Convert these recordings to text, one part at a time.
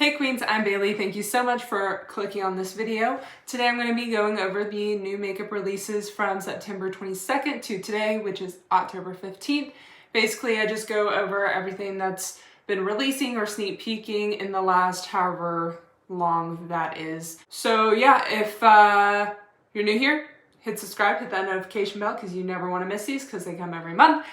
Hey Queens, I'm Bailey. Thank you so much for clicking on this video. Today I'm going to be going over the new makeup releases from September 22nd to today, which is October 15th. Basically, I just go over everything that's been releasing or sneak peeking in the last however long that is. So yeah, if you're new here, hit subscribe, hit that notification bell because you never want to miss these because they come every month.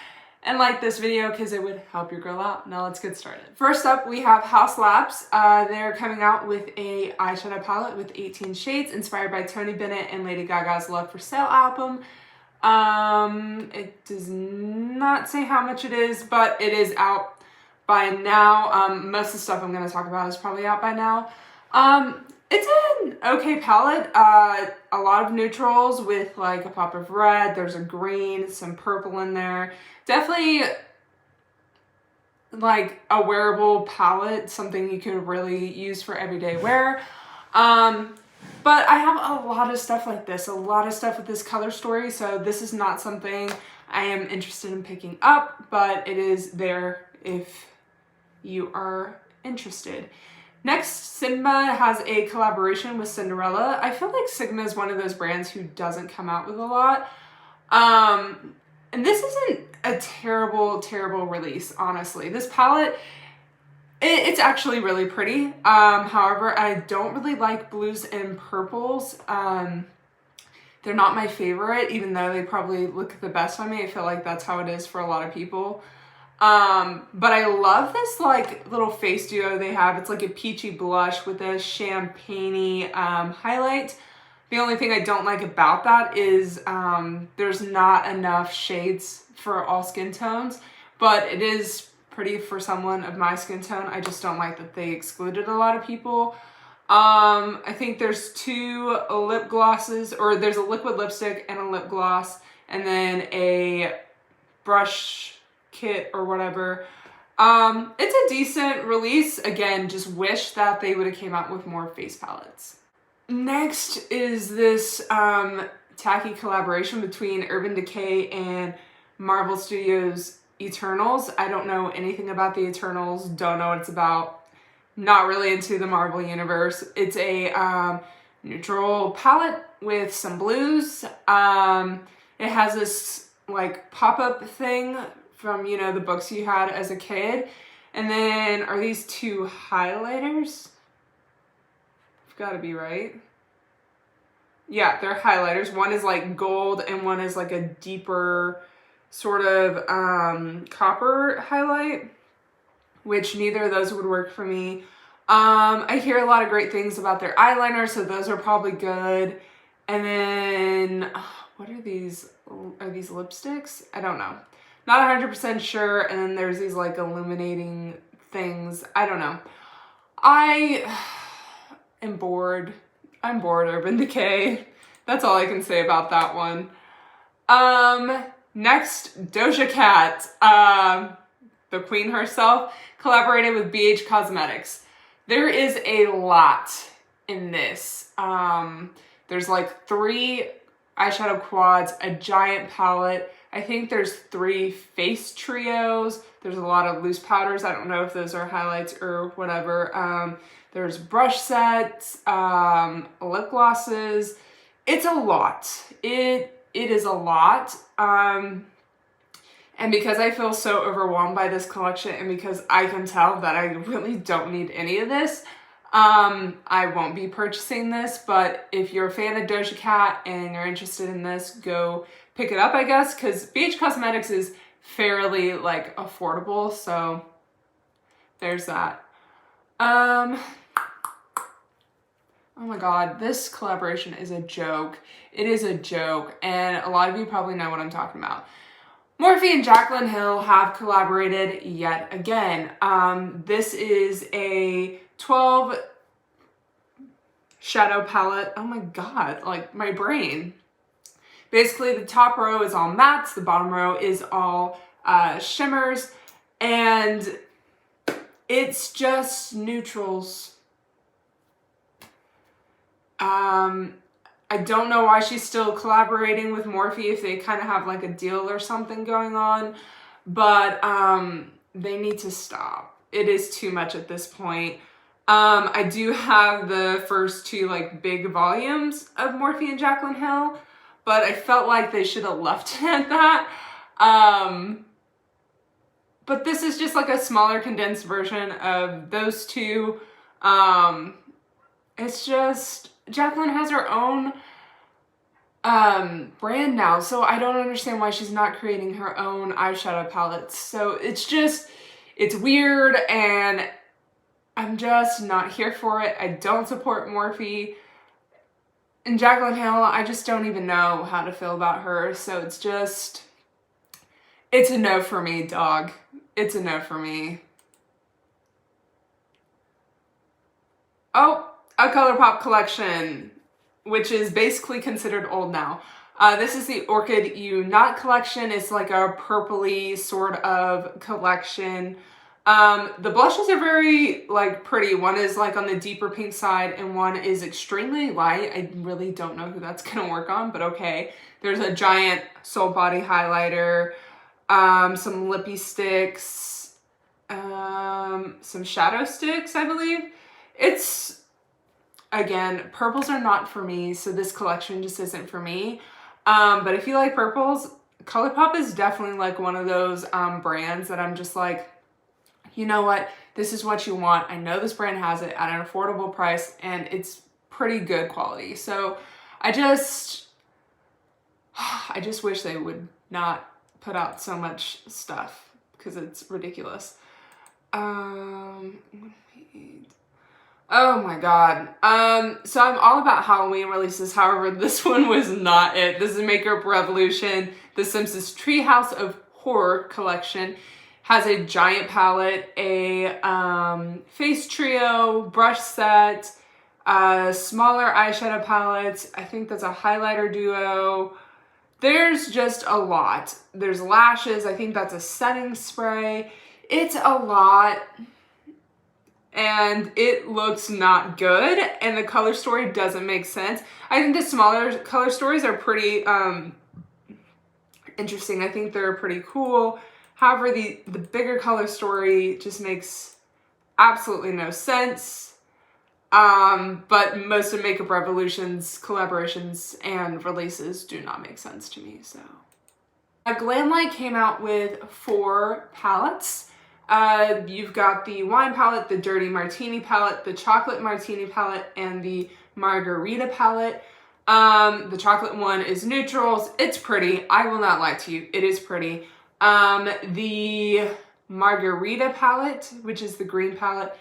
And like this video because it would help your girl out. Now let's get started. First up, we have Haus Labs. They're coming out with a eyeshadow palette with 18 shades inspired by Tony Bennett and Lady Gaga's Love for Sale album. It does not say how much it is, but it is out by now. Most of the stuff I'm going to talk about is probably out by now. It's an okay palette. A lot of neutrals with like a pop of red. There's a green, some purple in there. Definitely like a wearable palette, something you can really use for everyday wear. But I have a lot of stuff like this, a lot of stuff with this color story. So this is not something I am interested in picking up, but it is there if you are interested. Next, Sigma has a collaboration with Cinderella. I feel like Sigma is one of those brands who doesn't come out with a lot. And this isn't a terrible release, honestly. This palette, it's actually really pretty. However, I don't really like blues and purples. They're not my favorite, even though they probably look the best on me. I feel like that's how it is for a lot of people. But I love this like little face duo they have. It's like a peachy blush with a champagne-y highlight. The only thing I don't like about that is there's not enough shades for all skin tones, but it is pretty for someone of my skin tone. I just don't like that they excluded a lot of people. I think there's two lip glosses, or there's a liquid lipstick and a lip gloss, and then a brush kit or whatever. It's a decent release. Again, just wish that they would have came out with more face palettes. Next is this tacky collaboration between Urban Decay and Marvel Studios Eternals. I don't know anything about the Eternals, don't know what it's about, not really into the Marvel universe. It's a neutral palette with some blues. It has this like pop-up thing from, you know, the books you had as a kid. And then are these two highlighters? Gotta be right. Yeah, they're highlighters. One is like gold and one is like a deeper sort of copper highlight, which neither of those would work for me. I hear a lot of great things about their eyeliner, so those are probably good. And then what are these? Are these lipsticks? I don't know. Not 100% sure. And then there's these like illuminating things. I don't know. I am bored. I'm bored, Urban Decay. That's all I can say about that one. Next, Doja Cat, the queen herself, collaborated with BH Cosmetics. There is a lot in this. There's like 3 eyeshadow quads, a giant palette. I think there's 3 face trios. There's a lot of loose powders. I don't know if those are highlights or whatever. There's brush sets, lip glosses. It's a lot. It is a lot. And because I feel so overwhelmed by this collection and because I can tell that I really don't need any of this, I won't be purchasing this. But if you're a fan of Doja Cat and you're interested in this, go pick it up, I guess, because BH Cosmetics is fairly like affordable. So there's that. Oh my god, this collaboration is a joke. It is a joke, and a lot of you probably know what I'm talking about. Morphe and Jaclyn Hill have collaborated yet again. This is a 12 shadow palette. Oh my god, like my brain. Basically, the top row is all mattes, the bottom row is all shimmers, and it's just neutrals. I don't know why she's still collaborating with Morphe if they kind of have like a deal or something going on, but they need to stop. It is too much at this point. I do have the first two like big volumes of Morphe and Jaclyn Hill, but I felt like they should have left it at that. But this is just like a smaller condensed version of those two. It's just, Jaclyn has her own brand now, so I don't understand why she's not creating her own eyeshadow palettes. So it's just, it's weird, and I'm just not here for it. I don't support Morphe. And Jaclyn Hill, I just don't even know how to feel about her. So it's just, it's a no for me, dog. It's a no for me. Oh, a Colourpop collection, which is basically considered old now. This is the Orchid Unite collection. It's like a purpley sort of collection. The blushes are very like pretty. One is like on the deeper pink side and one is extremely light. I really don't know who that's gonna work on, but okay. There's a giant Soul Body highlighter, some lippy sticks, some shadow sticks, I believe. It's, again, purples are not for me, so this collection just isn't for me. But if you like purples, Colourpop is definitely like one of those brands that I'm just like, you know what, this is what you want. I know this brand has it at an affordable price and it's pretty good quality. So I just wish they would not put out so much stuff because it's ridiculous. Oh my god. So I'm all about Halloween releases. However, this one was not it. This is Makeup Revolution. The Simpsons Treehouse of Horror collection. Has a giant palette, a face trio, brush set, smaller eyeshadow palettes. I think that's a highlighter duo. There's just a lot. There's lashes. I think that's a setting spray. It's a lot. And it looks not good. And the color story doesn't make sense. I think the smaller color stories are pretty interesting. I think they're pretty cool. However, the bigger color story just makes absolutely no sense. But most of Makeup Revolution's collaborations and releases do not make sense to me, so. Glamlight came out with 4 palettes. You've got the Wine palette, the Dirty Martini palette, the Chocolate Martini palette, and the Margarita palette. The chocolate one is neutrals. It's pretty. I will not lie to you. It is pretty. The Margarita palette, which is the green palette,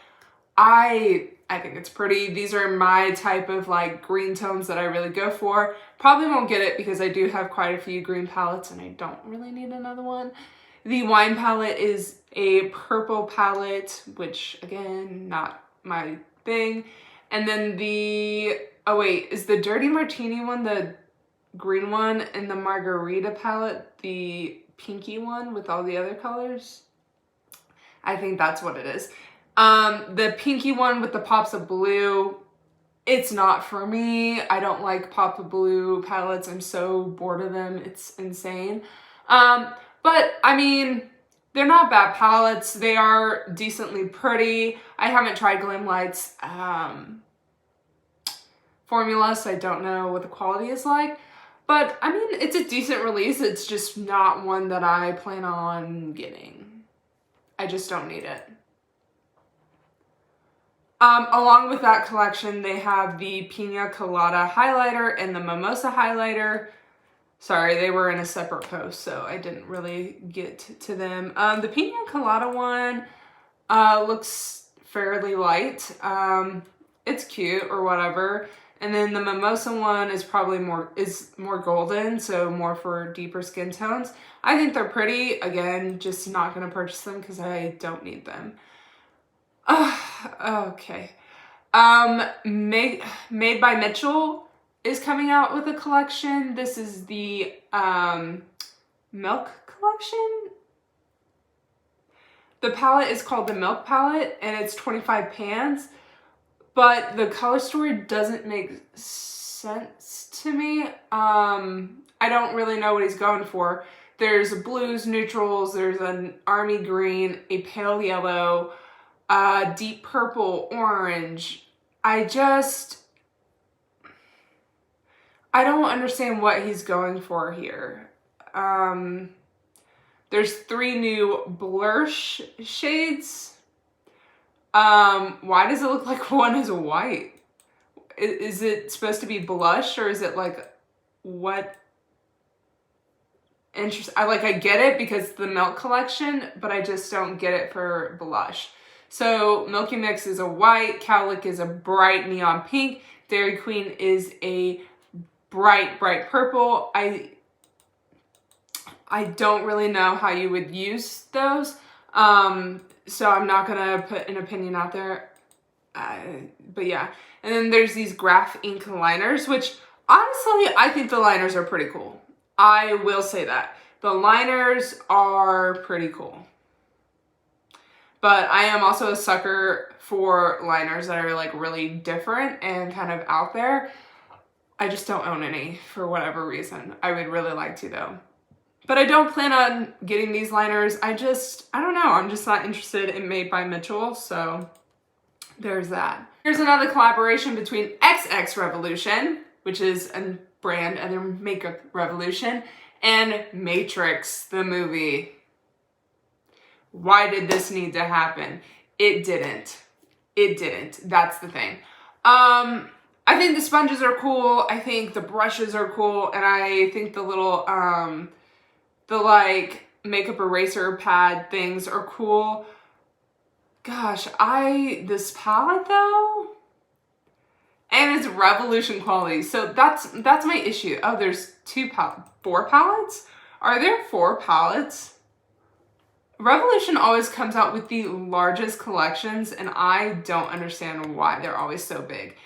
I think it's pretty. These are my type of like green tones that I really go for. Probably won't get it because I do have quite a few green palettes and I don't really need another one. The Wine palette is a purple palette, which again, not my thing. And then oh wait, is the Dirty Martini one the green one and the Margarita palette the pinky one with all the other colors? I think that's what it is. The pinky one with the pops of blue, it's not for me. I don't like pop of blue palettes. I'm so bored of them. It's insane. But I mean, they're not bad palettes. They are decently pretty. I haven't tried Glamlight's formula, so I don't know what the quality is like. But, I mean, it's a decent release. It's just not one that I plan on getting. I just don't need it. Along with that collection, they have the Pina Colada highlighter and the Mimosa highlighter. Sorry, they were in a separate post, so I didn't really get to them. The Pina Colada one looks fairly light. It's cute or whatever. And then the Mimosa one is probably more golden, so more for deeper skin tones. I think they're pretty. Again, just not going to purchase them because I don't need them. Okay. Made by Mitchell is coming out with a collection. This is the Milk collection. The palette is called the Milk palette and it's 25 pans. But the color story doesn't make sense to me. I don't really know what he's going for. There's blues, neutrals, there's an army green, a pale yellow, deep purple, orange. I don't understand what he's going for here. There's 3 new blur shades. Why does it look like one is white? Is it supposed to be blush, or is it like what? Interesting. I get it because it's the Milk collection, but I just don't get it for blush. So Milky Mix is a white, Cowlick is a bright neon pink, Dairy Queen is a bright purple. I don't really know how you would use those, so I'm not gonna put an opinion out there. But yeah, and then there's these graph ink liners, which honestly I think the liners are pretty cool. I will say that. The liners are pretty cool. But I am also a sucker for liners that are like really different and kind of out there. I just don't own any for whatever reason. I would really like to though. But I don't plan on getting these liners. I don't know. I'm just not interested in Made by Mitchell. So there's that. Here's another collaboration between XX Revolution, which is a brand and their makeup revolution, and Matrix, the movie. Why did this need to happen? It didn't. It didn't. That's the thing. I think the sponges are cool. I think the brushes are cool. And I think the little, the like makeup eraser pad things are cool. Gosh, this palette though, and it's Revolution quality. So that's my issue. Oh, there's 4 palettes? Are there 4 palettes? Revolution always comes out with the largest collections, and I don't understand why they're always so big.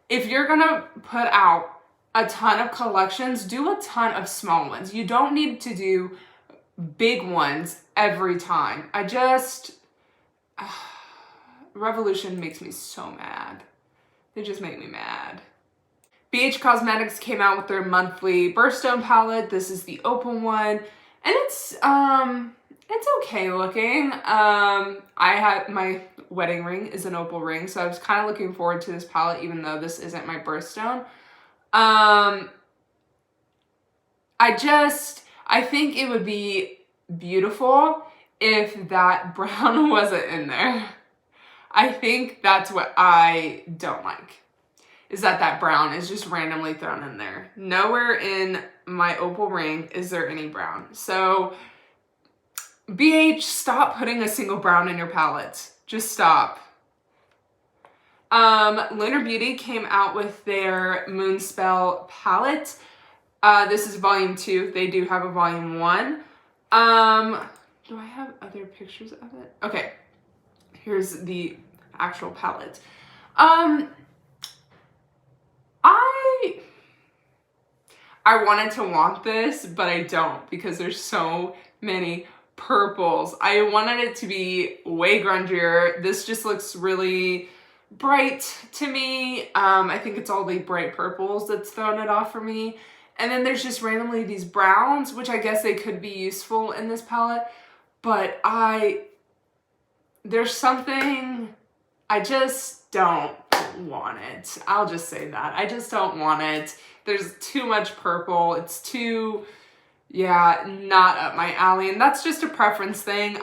If you're gonna put out a ton of collections, do a ton of small ones. You don't need to do big ones every time. Revolution makes me so mad. They just make me mad. BH Cosmetics came out with their monthly Birthstone palette. This is the opal one, and it's okay looking. My wedding ring is an opal ring, so I was kind of looking forward to this palette, even though this isn't my birthstone. I think it would be beautiful if that brown wasn't in there. I think that's what I don't like, is that brown is just randomly thrown in there. Nowhere in my opal ring is there any brown. So BH, stop putting a single brown in your palettes. Just stop. Lunar Beauty came out with their Moonspell palette. This is volume 2. They do have a volume 1. Do I have other pictures of it? Okay. Here's the actual palette. I wanted to want this, but I don't, because there's so many purples. I wanted it to be way grungier. This just looks really bright to me. I think it's all the bright purples that's thrown it off for me. And then there's just randomly these browns, which I guess they could be useful in this palette, but there's something, I just don't want it. I'll just say that. I just don't want it. There's too much purple. It's too, not up my alley. And that's just a preference thing.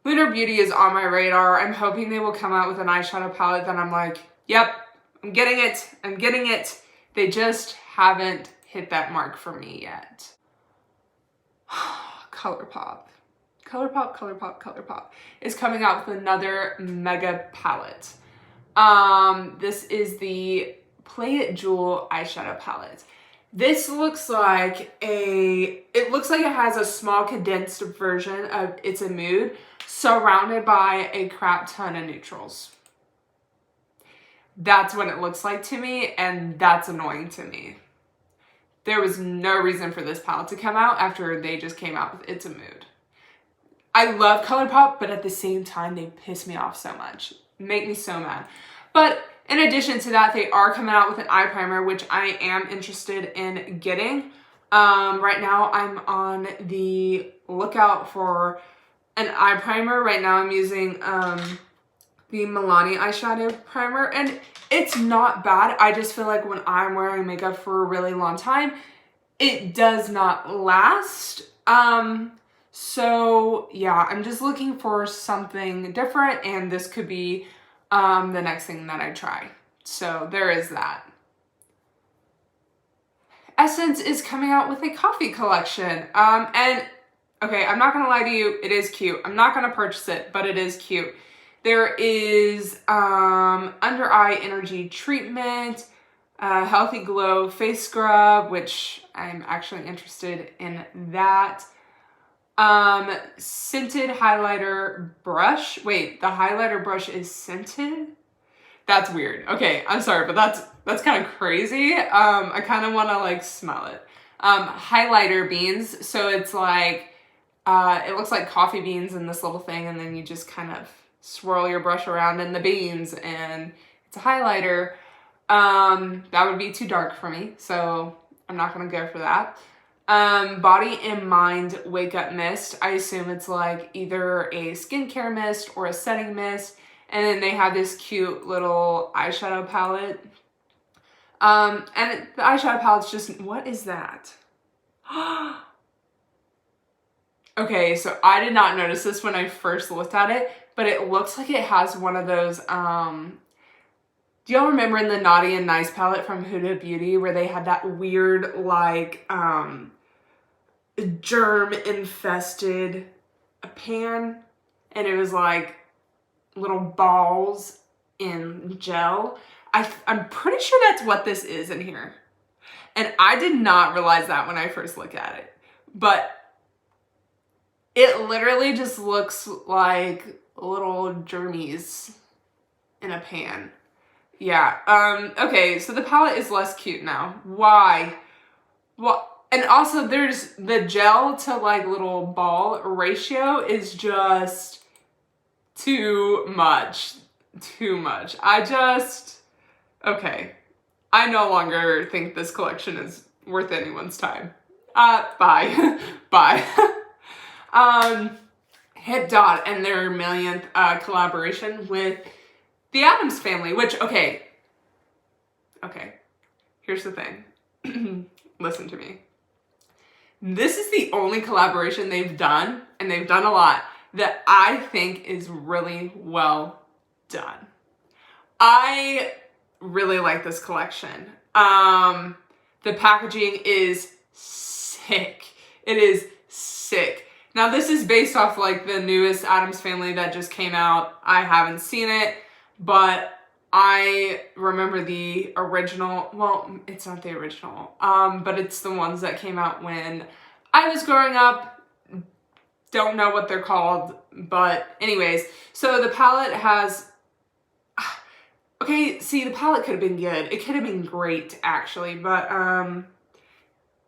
Lunar Beauty is on my radar. I'm hoping they will come out with an eyeshadow palette that I'm like, yep, I'm getting it. I'm getting it. They just haven't hit that mark for me yet. Colourpop. Colourpop is coming out with another mega palette. This is the Play It Jewel eyeshadow palette. This looks like it has a small condensed version of It's a Mood surrounded by a crap ton of neutrals. That's what it looks like to me, and that's annoying to me. There was no reason for this palette to come out after they just came out with It's a Mood. I love Colourpop, but at the same time, they piss me off so much. Make me so mad. But in addition to that, they are coming out with an eye primer, which I am interested in getting. Right now, I'm on the lookout for an eye primer. Right now, I'm using the Milani eyeshadow primer, and it's not bad. I just feel like when I'm wearing makeup for a really long time, it does not last. So yeah, I'm just looking for something different, and this could be the next thing that I try. So there is that. Essence is coming out with a coffee collection. And okay, I'm not gonna lie to you, it is cute. I'm not gonna purchase it, but it is cute. There is under eye energy treatment, healthy glow face scrub, which I'm actually interested in that. Scented highlighter brush. Wait, the highlighter brush is scented? That's weird. Okay, I'm sorry, but that's kind of crazy. I kind of want to like smell it. Highlighter beans. So it's like, it looks like coffee beans in this little thing, and then you just kind of swirl your brush around in the beans, and it's a highlighter. That would be too dark for me, so I'm not gonna go for that. Body and Mind Wake Up Mist. I assume it's like either a skincare mist or a setting mist. And then they have this cute little eyeshadow palette. And the eyeshadow palette's just, what is that? Okay, so I did not notice this when I first looked at it, but it looks like it has one of those, do y'all remember in the Naughty and Nice palette from Huda Beauty where they had that weird, like, germ-infested pan? And it was like little balls in gel. I'm pretty sure that's what this is in here. And I did not realize that when I first looked at it. But it literally just looks like little germies in a pan. Yeah, okay, so the palette is less cute now. Why? Well, and also there's the gel to like little ball ratio is just too much. Okay. I no longer think this collection is worth anyone's time. Bye. Bye. Hit Dot and their millionth collaboration with the Addams Family, which, okay, here's the thing. Listen to me. This is the only collaboration they've done, and they've done a lot, that I think is really well done. I really like this collection. The packaging is sick. It is sick. Now this is based off like the newest Addams Family that just came out. I haven't seen it, but I remember the original. Well, it's not the original, but it's the ones that came out when I was growing up. Don't know what they're called, but anyways, so the palette has, okay, see, the palette could have been good. It could have been great, actually, but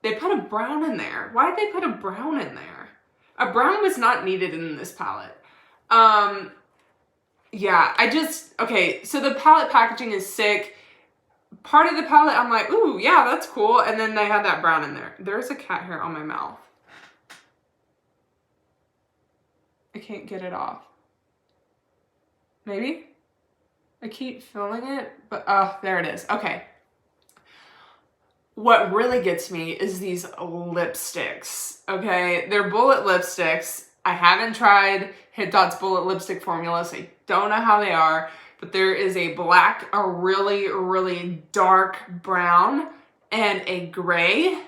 they put a brown in there. Why did they put a brown in there? A brown was not needed in this palette. Yeah, okay, so the palette packaging is sick. Part of the palette, I'm like, ooh, yeah, that's cool, and then they had that brown in there. There's a cat hair on my mouth. I can't get it off. Maybe? I keep feeling it, but there it is. Okay. What really gets me is these lipsticks, okay? They're bullet lipsticks. I haven't tried Hit Dot's bullet lipstick formula, so I don't know how they are, but there is a black, a really, really dark brown, and a gray.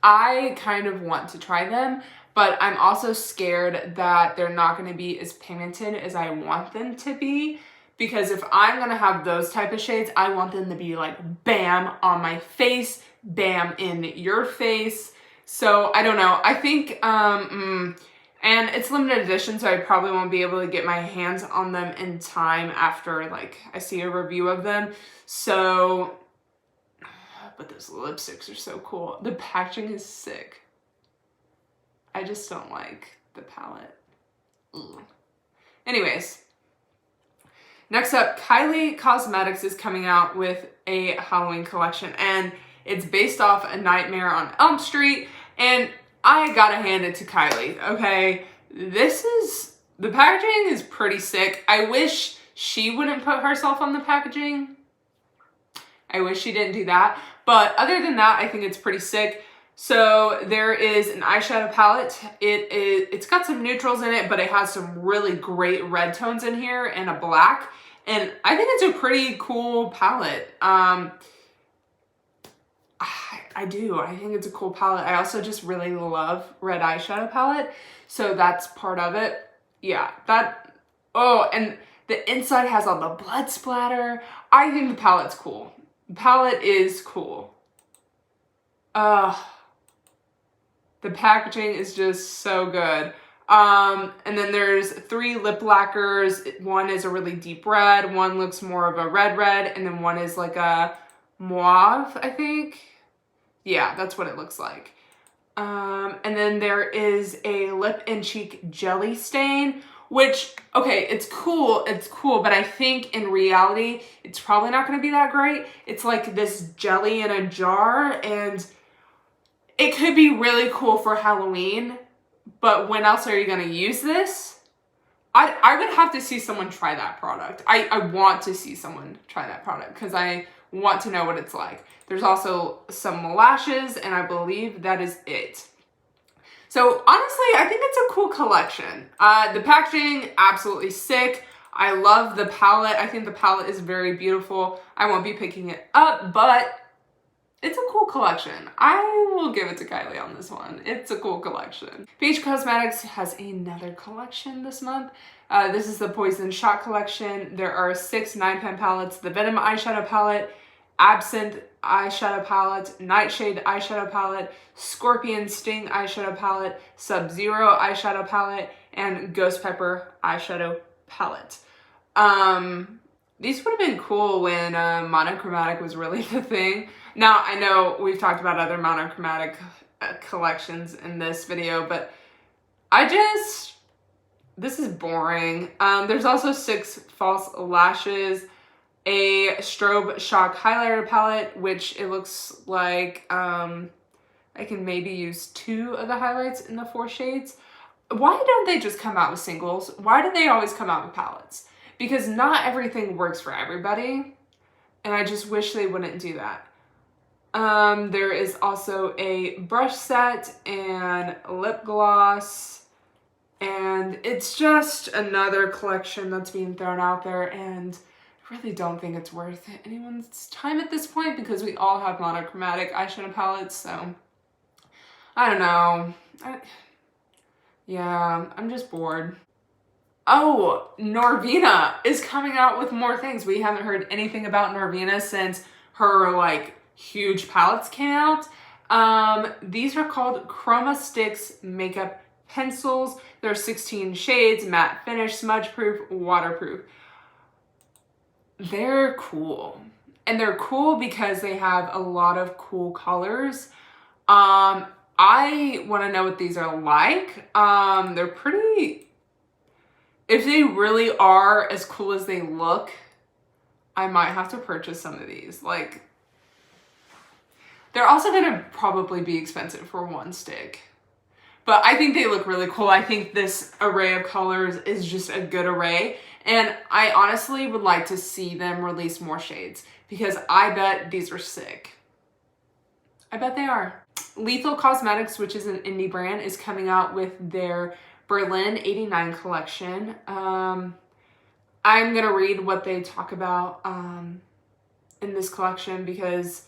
I kind of want to try them, but I'm also scared that they're not going to be as pigmented as I want them to be, because if I'm going to have those type of shades, I want them to be like bam on my face, bam in your face. So I don't know. I think, and it's limited edition, so I probably won't be able to get my hands on them in time after like I see a review of them. So, but those lipsticks are so cool. The packaging is sick. I just don't like the palette. Ugh. Anyways, next up, Kylie Cosmetics is coming out with a Halloween collection, and it's based off A Nightmare on Elm Street, and I gotta hand it to Kylie, okay? the packaging is pretty sick. I wish she wouldn't put herself on the packaging. I wish she didn't do that. But other than that, I think it's pretty sick. So there is an eyeshadow palette. It's got some neutrals in it, but it has some really great red tones in here and a black. And I think it's a pretty cool palette. I do. I think it's a cool palette. I also just really love red eyeshadow palette. So that's part of it. Yeah, oh, and the inside has all the blood splatter. I think the palette's cool. The palette is cool. The packaging is just so good. And then there's 3 lip lacquers. One is a really deep red, one looks more of a red, and then one is like a mauve, I think. Yeah, that's what it looks like. And then there is a lip and cheek jelly stain, which, okay, it's cool, but I think in reality, it's probably not going to be that great. It's like this jelly in a jar, and it could be really cool for Halloween, but when else are you going to use this? I would have to see someone try that product. I want to see someone try that product because I want to know what it's like. There's also some lashes, and I believe that is it. So honestly, I think it's a cool collection. The packaging, absolutely sick. I love the palette. I think the palette is very beautiful. I won't be picking it up, but it's a cool collection. I will give it to Kylie on this one. It's a cool collection. BH Cosmetics has another collection this month. This is the Poison Shot collection. There are 6 9-pan palettes. The Venom eyeshadow palette, Absinthe eyeshadow palette, Nightshade eyeshadow palette, Scorpion Sting eyeshadow palette, Sub-Zero eyeshadow palette, and Ghost Pepper eyeshadow palette. These would have been cool when monochromatic was really the thing. Now, I know we've talked about other monochromatic collections in this video, but this is boring. There's also 6 false lashes, a Strobe Shock highlighter palette, which it looks like I can maybe use 2 of the highlights in the 4 shades. Why don't they just come out with singles? Why do they always come out with palettes? Because not everything works for everybody, and I just wish they wouldn't do that. There is also a brush set and lip gloss, and it's just another collection that's being thrown out there, and I really don't think it's worth anyone's time at this point because we all have monochromatic eyeshadow palettes, so I don't know. Yeah, I'm just bored. Oh, Norvina is coming out with more things. We haven't heard anything about Norvina since her like huge palettes came out. These are called Chroma Stix makeup pencils. There are 16 shades, matte finish, smudge proof, waterproof. They're cool. And they're cool because they have a lot of cool colors. I want to know what these are like. They're pretty... If they really are as cool as they look, I might have to purchase some of these. Like, they're also going to probably be expensive for one stick. But I think they look really cool. I think this array of colors is just a good array. And I honestly would like to see them release more shades because I bet these are sick. I bet they are. Lethal Cosmetics, which is an indie brand, is coming out with their Berlin 89 collection. I'm gonna read what they talk about in this collection because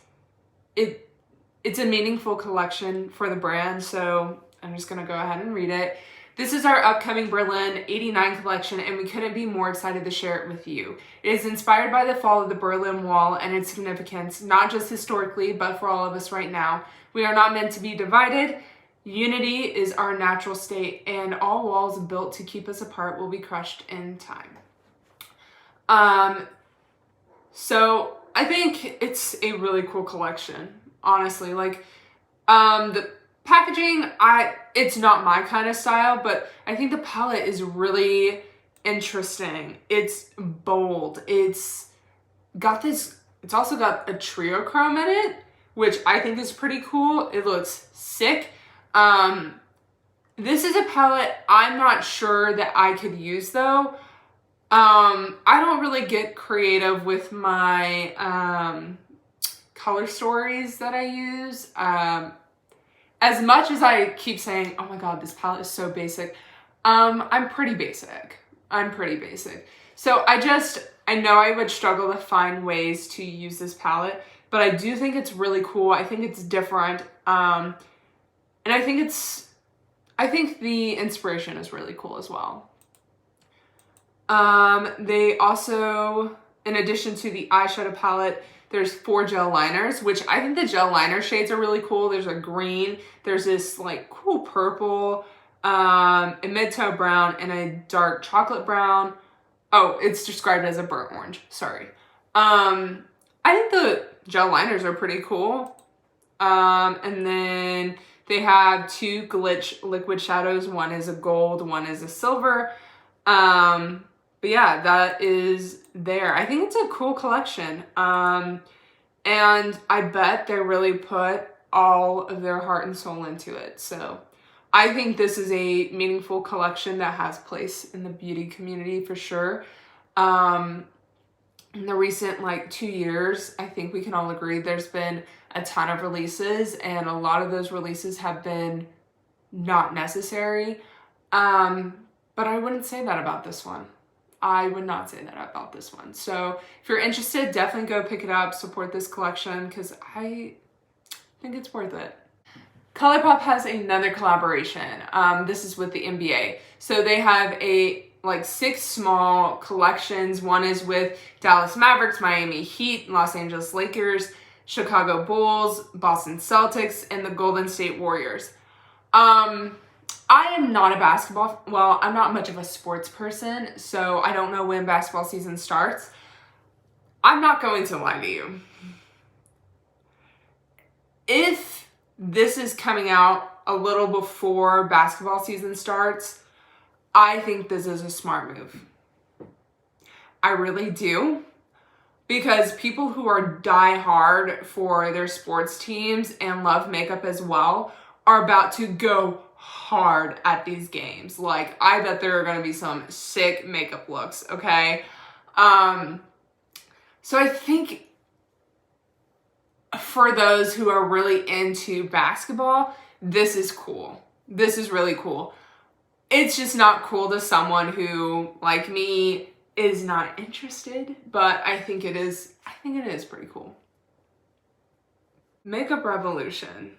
it's a meaningful collection for the brand, so I'm just gonna go ahead and read it. This is our upcoming Berlin 89 collection, and we couldn't be more excited to share it with you. It is inspired by the fall of the Berlin Wall and its significance, not just historically, but for all of us right now. We are not meant to be divided. Unity is our natural state, and all walls built to keep us apart will be crushed in time. So I think it's a really cool collection, honestly. Like, the packaging, it's not my kind of style, but I think the palette is really interesting. It's bold. It's also got a trio chrome in it, which I think is pretty cool. It looks sick. This is a palette I'm not sure that I could use though. I don't really get creative with my color stories that I use. As much as I keep saying, oh my god, this palette is so basic, I'm pretty basic. So I know I would struggle to find ways to use this palette, but I do think it's really cool. I think it's different. And I think the inspiration is really cool as well. They also, in addition to the eyeshadow palette, there's 4 gel liners, which I think the gel liner shades are really cool. There's a green, there's this like cool purple, a mid-tone brown, and a dark chocolate brown. Oh, it's described as a burnt orange, sorry. I think the gel liners are pretty cool. And then they have 2 glitch liquid shadows. One is a gold, one is a silver. But yeah, that is there. I think it's a cool collection. And I bet they really put all of their heart and soul into it. So I think this is a meaningful collection that has place in the beauty community for sure. In the recent like 2 years, I think we can all agree there's been a ton of releases, and a lot of those releases have been not necessary. But I wouldn't say that about this one. I would not say that about this one. So if you're interested, definitely go pick it up, support this collection, because I think it's worth it. Colourpop has another collaboration. This is with the NBA. So they have like 6 small collections. One is with Dallas Mavericks, Miami Heat, Los Angeles Lakers, Chicago Bulls, Boston Celtics, and the Golden State Warriors. I am not I'm not much of a sports person, so I don't know when basketball season starts. I'm not going to lie to you. If this is coming out a little before basketball season starts, I think this is a smart move. I really do. Because people who are die hard for their sports teams and love makeup as well are about to go hard at these games. Like, I bet there are going to be some sick makeup looks, okay? So I think for those who are really into basketball, this is cool. This is really cool. It's just not cool to someone who, like me, is not interested, but I think it is pretty cool. Makeup Revolution.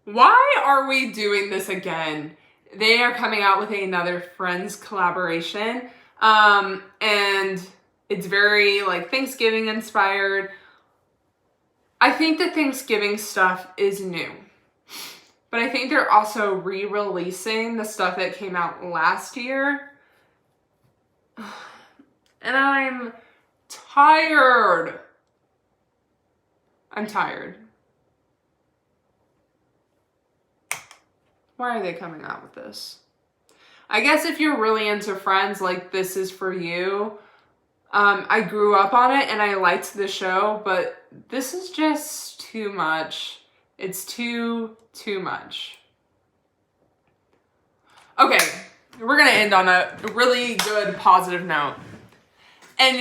Why are we doing this again? They are coming out with another Friends collaboration, and it's very like Thanksgiving inspired. I think the Thanksgiving stuff is new, but I think they're also re-releasing the stuff that came out last year. And I'm tired. Why are they coming out with this? I guess if you're really into Friends, like, this is for you. I grew up on it and I liked the show, but this is just too much. It's too much. Okay, we're gonna end on a really good positive note. And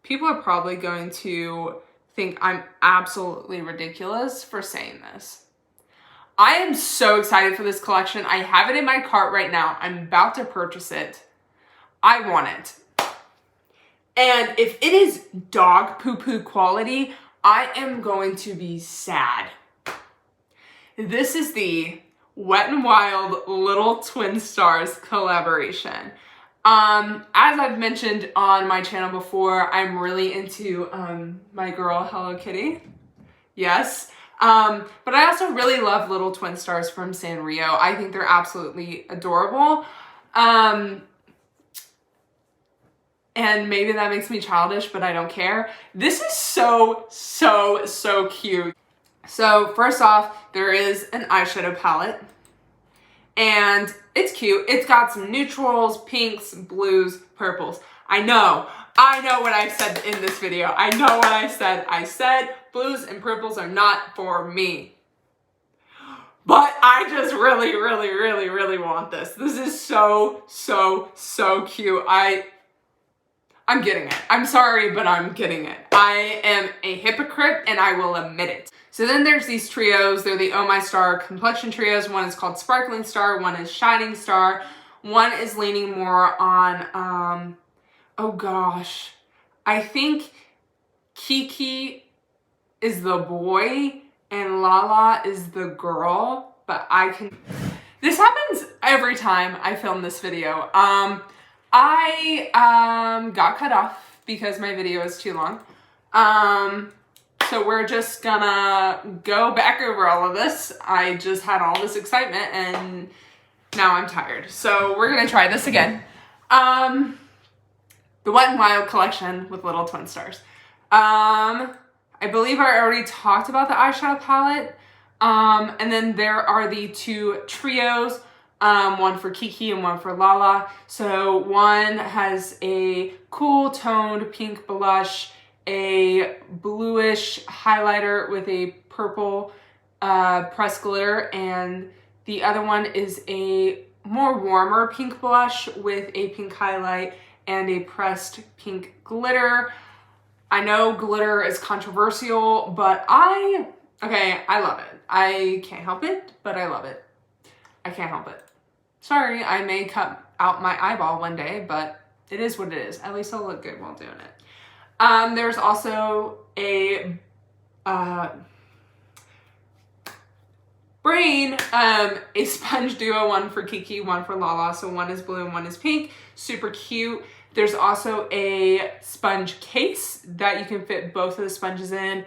people are probably going to think I'm absolutely ridiculous for saying this. I am so excited for this collection. I have it in my cart right now. I'm about to purchase it. I want it. And if it is dog poo-poo quality, I am going to be sad. This is the Wet n Wild Little Twin Stars collaboration. As I've mentioned on my channel before, I'm really into my girl Hello Kitty. Yes. But I also really love Little Twin Stars from Sanrio. I think they're absolutely adorable. And maybe that makes me childish, but I don't care. This is so cute. So first off, there is an eyeshadow palette. And it's cute. It's got some neutrals, pinks, blues, purples. I know what I said in this video. I know what I said. I said blues and purples are not for me. But I just really, really, really, really want this. This is so, so, so cute. I'm getting it. I'm sorry, but I'm getting it. I am a hypocrite and I will admit it. So then there's these trios. They're the Oh My Star Complexion trios. One is called Sparkling Star. One is Shining Star. One is leaning more on, oh gosh. I think Kiki is the boy and Lala is the girl, but this happens every time I film this video. I got cut off because my video is too long. So we're just gonna go back over all of this. I just had all this excitement and now I'm tired. So we're gonna try this again. The Wet n Wild collection with little twin stars. I believe I already talked about the eyeshadow palette. And then there are the two trios, one for Kiki and one for Lala. So one has a cool toned pink blush, a bluish highlighter with a purple pressed glitter, and the other one is a more warmer pink blush with a pink highlight and a pressed pink glitter. I know glitter is controversial, but I love it. I can't help it, but I love it. I can't help it. Sorry, I may cut out my eyeball one day, but it is what it is. At least I'll look good while doing it. There's also a a sponge duo, one for Kiki, one for Lala. So one is blue and one is pink. Super cute. There's also a sponge case that you can fit both of the sponges in.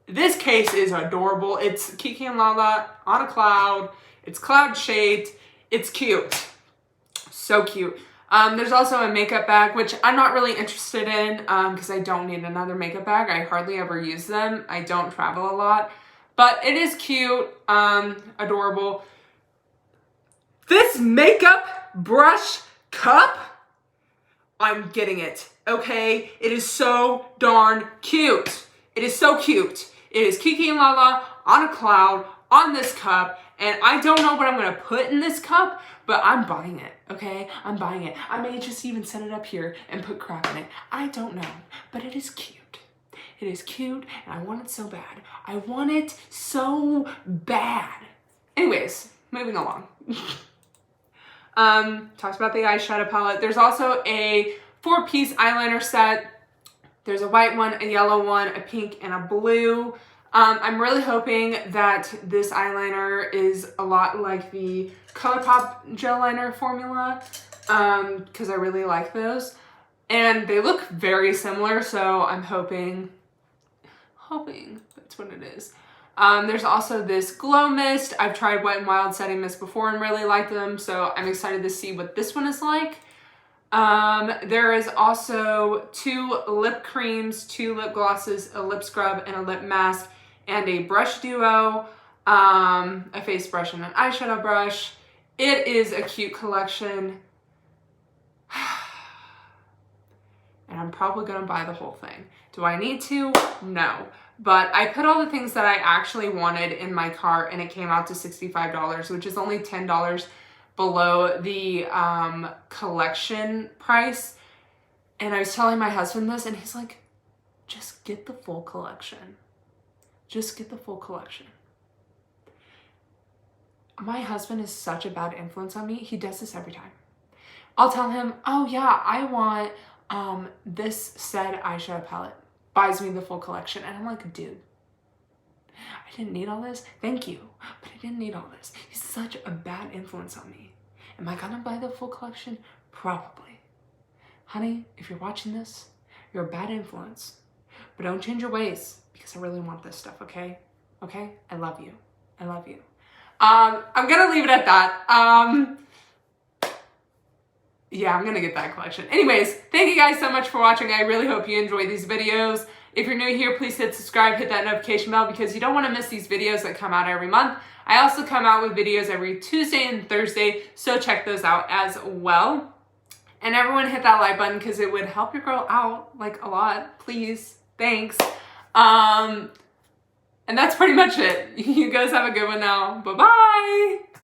This case is adorable. It's Kiki and Lala on a cloud. It's cloud shaped. It's cute. So cute. There's also a makeup bag, which I'm not really interested in because I don't need another makeup bag. I hardly ever use them. I don't travel a lot. But it is cute. Adorable. This makeup brush cup, I'm getting it. Okay? It is so darn cute. It is so cute. It is Kiki and Lala on a cloud on this cup. And I don't know what I'm going to put in this cup, but I'm buying it, okay? I'm buying it. I may just even set it up here and put crap in it. I don't know, but it is cute. It is cute, and I want it so bad. I want it so bad. Anyways, moving along. Talked about the eyeshadow palette. There's also a 4-piece eyeliner set. There's a white one, a yellow one, a pink, and a blue. I'm really hoping that this eyeliner is a lot like the Colourpop gel liner formula because I really like those. And they look very similar, so I'm hoping that's what it is. There's also this glow mist. I've tried Wet n Wild setting mist before and really liked them, so I'm excited to see what this one is like. There is also 2 lip creams, 2 lip glosses, a lip scrub, and a lip mask, and a brush duo, a face brush and an eyeshadow brush. It is a cute collection. And I'm probably gonna buy the whole thing. Do I need to? No. But I put all the things that I actually wanted in my cart and it came out to $65, which is only $10 below the collection price. And I was telling my husband this and he's like, just get the full collection. Just get the full collection. My husband is such a bad influence on me. He does this every time. I'll tell him, oh yeah, I want this said eyeshadow palette. Buys me the full collection. And I'm like, dude, I didn't need all this. Thank you. But I didn't need all this. He's such a bad influence on me. Am I gonna buy the full collection? Probably. Honey, if you're watching this, you're a bad influence. But don't change your ways because I really want this stuff, okay? Okay? I love you. I love you. I'm gonna leave it at that. Yeah, I'm gonna get that collection. Anyways, thank you guys so much for watching. I really hope you enjoy these videos. If you're new here, please hit subscribe, hit that notification bell because you don't wanna miss these videos that come out every month. I also come out with videos every Tuesday and Thursday, so check those out as well. And everyone hit that like button because it would help your girl out like a lot. Please, thanks. And that's pretty much it. You guys have a good one now. Bye-bye.